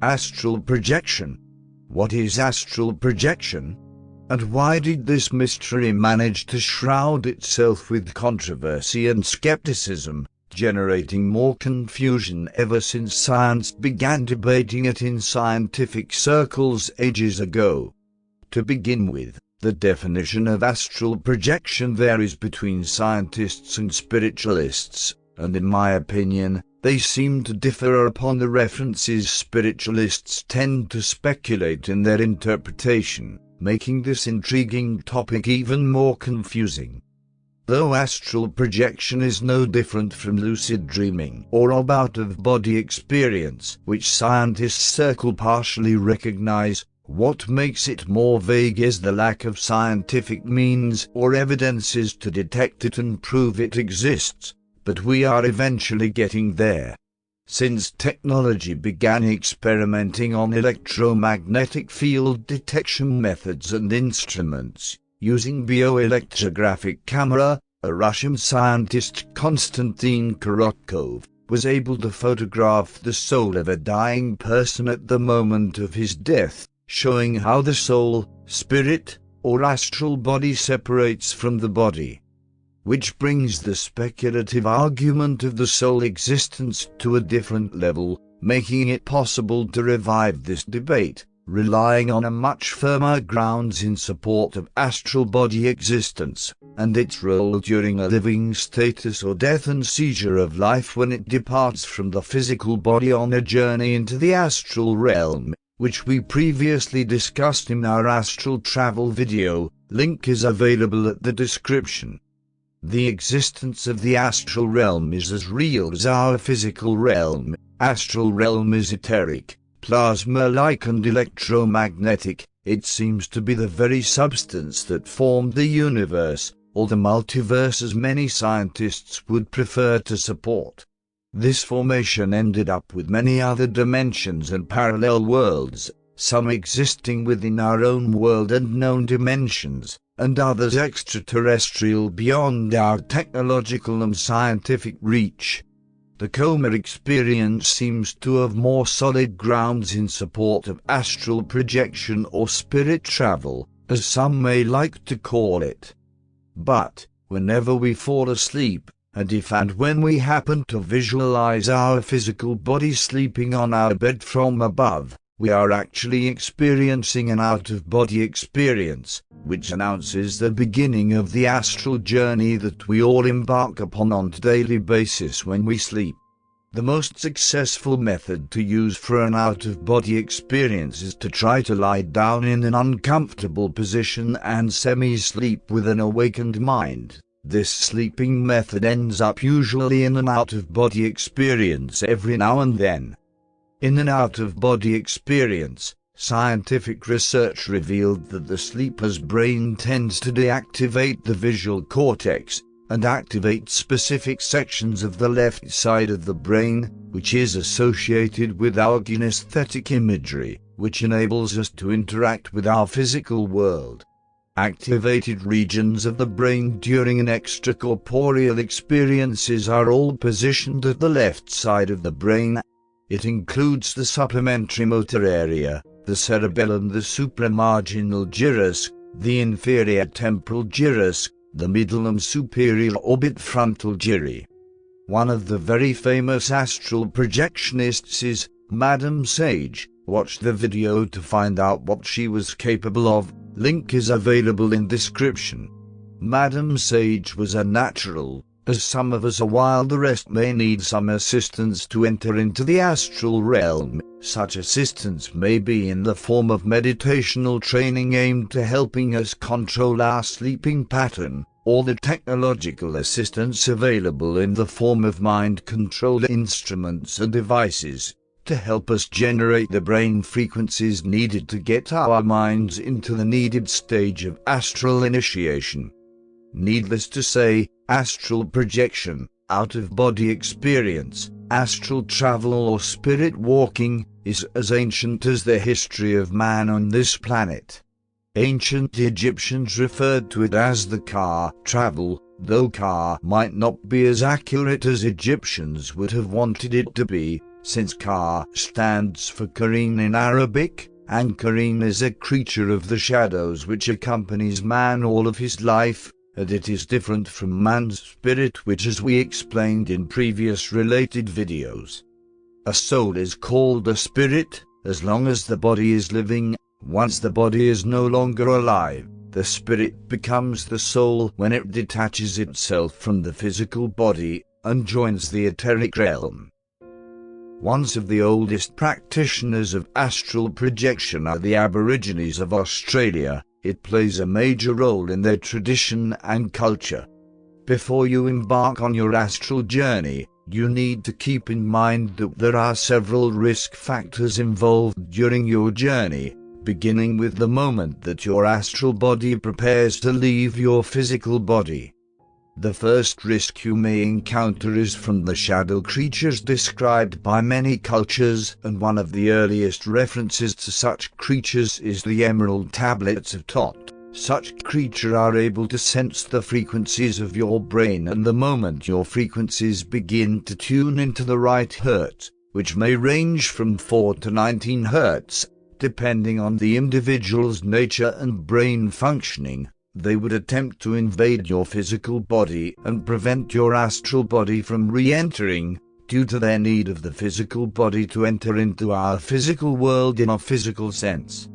Astral projection. What is astral projection? And why did this mystery manage to shroud itself with controversy and skepticism, generating more confusion ever since science began debating it in scientific circles ages ago? To begin with, the definition of astral projection varies between scientists and spiritualists, and in my opinion, they seem to differ upon the references. Spiritualists tend to speculate in their interpretation, making this intriguing topic even more confusing. Though astral projection is no different from lucid dreaming or out-of-body experience, which scientists circle partially recognize, what makes it more vague is the lack of scientific means or evidences to detect it and prove it exists, but we are eventually getting there. Since technology began experimenting on electromagnetic field detection methods and instruments, using bioelectrographic camera, a Russian scientist, Konstantin Korotkov, was able to photograph the soul of a dying person at the moment of his death, showing how the soul, spirit, or astral body separates from the body. Which brings the speculative argument of the soul existence to a different level, making it possible to revive this debate, relying on a much firmer grounds in support of astral body existence, and its role during a living status or death and seizure of life when it departs from the physical body on a journey into the astral realm, which we previously discussed in our Astral Travel video. Link is available at the description. The existence of the astral realm is as real as our physical realm. Astral realm is etheric, plasma-like and electromagnetic. It seems to be the very substance that formed the universe, or the multiverse as many scientists would prefer to support. This formation ended up with many other dimensions and parallel worlds, some existing within our own world and known dimensions, and others extraterrestrial beyond our technological and scientific reach. The coma experience seems to have more solid grounds in support of astral projection or spirit travel, as some may like to call it. But, whenever we fall asleep, and if and when we happen to visualize our physical body sleeping on our bed from above, we are actually experiencing an out-of-body experience, which announces the beginning of the astral journey that we all embark upon on a daily basis when we sleep. The most successful method to use for an out-of-body experience is to try to lie down in an uncomfortable position and semi-sleep with an awakened mind. This sleeping method ends up usually in an out-of-body experience every now and then. In an out-of-body experience, scientific research revealed that the sleeper's brain tends to deactivate the visual cortex and activate specific sections of the left side of the brain, which is associated with our kinesthetic imagery, which enables us to interact with our physical world. Activated regions of the brain during an extracorporeal experiences are all positioned at the left side of the brain. It includes the supplementary motor area, the cerebellum, the supramarginal gyrus, the inferior temporal gyrus, the middle and superior orbit frontal gyri. One of the very famous astral projectionists is Madame Sagee. Watch the video to find out what she was capable of. Link is available in description. Madame Sagee was a natural, as some of us are, while the rest may need some assistance to enter into the astral realm. Such assistance may be in the form of meditational training aimed to helping us control our sleeping pattern, or the technological assistance available in the form of mind-controlled instruments and devices, to help us generate the brain frequencies needed to get our minds into the needed stage of astral initiation. Needless to say, astral projection, out-of-body experience, astral travel or spirit walking, is as ancient as the history of man on this planet. Ancient Egyptians referred to it as the car travel, though car might not be as accurate as Egyptians would have wanted it to be. since Ka stands for Kareen in Arabic, and Kareen is a creature of the shadows which accompanies man all of his life, and it is different from man's spirit, which, as we explained in previous related videos. A soul is called a spirit as long as the body is living. Once the body is no longer alive, the spirit becomes the soul when it detaches itself from the physical body and joins the etheric realm. One of the oldest practitioners of astral projection are the Aborigines of Australia. It plays a major role in their tradition and culture. Before you embark on your astral journey, you need to keep in mind that there are several risk factors involved during your journey, beginning with the moment that your astral body prepares to leave your physical body. The first risk you may encounter is from the shadow creatures described by many cultures, and one of the earliest references to such creatures is the Emerald Tablets of Thoth. Such creatures are able to sense the frequencies of your brain, and the moment your frequencies begin to tune into the right hertz, which may range from 4 to 19 hertz, depending on the individual's nature and brain functioning, they would attempt to invade your physical body and prevent your astral body from re-entering, due to their need of the physical body to enter into our physical world in a physical sense.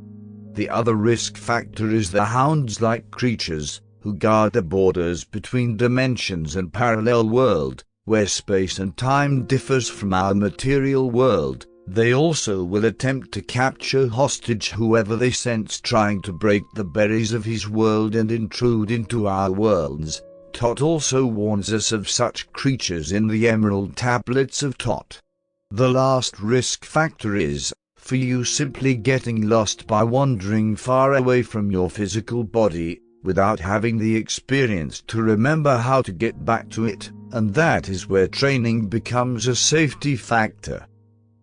The other risk factor is the hounds-like creatures, who guard the borders between dimensions and parallel world, where space and time differs from our material world. They also will attempt to capture hostage whoever they sense trying to break the barriers of his world and intrude into our worlds. Thoth also warns us of such creatures in the Emerald Tablets of Thoth. The last risk factor is, for you, simply getting lost by wandering far away from your physical body, without having the experience to remember how to get back to it, and that is where training becomes a safety factor.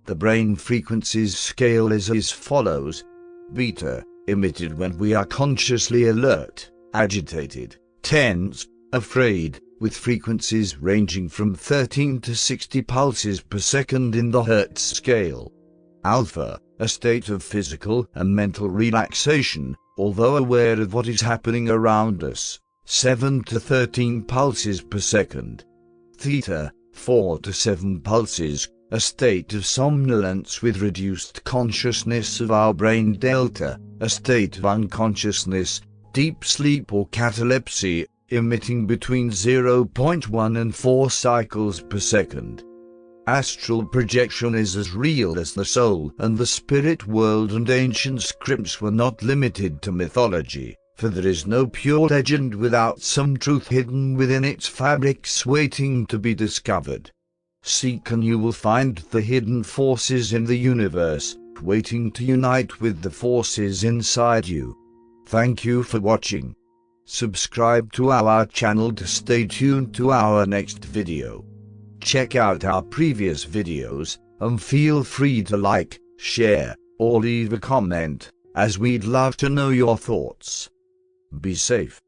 The brain frequencies scale is as follows: beta, emitted when we are consciously alert, agitated, tense, afraid, with frequencies ranging from 13 to 60 pulses per second in the Hertz scale. Alpha, a state of physical and mental relaxation, although aware of what is happening around us, 7 to 13 pulses per second. Theta, 4 to 7 pulses, a state of somnolence with reduced consciousness of our brain. Delta, a state of unconsciousness, deep sleep or catalepsy, emitting between 0.1 and 4 cycles per second. Astral projection is as real as the soul and the spirit world, and ancient scripts were not limited to mythology, for there is no pure legend without some truth hidden within its fabrics waiting to be discovered. Seek and you will find the hidden forces in the universe, waiting to unite with the forces inside you. Thank you for watching. Subscribe to our channel to stay tuned to our next video. Check out our previous videos, and feel free to like, share, or leave a comment, as we'd love to know your thoughts. Be safe.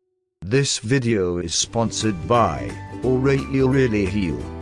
This video is sponsored by O.B.E. Really Heal.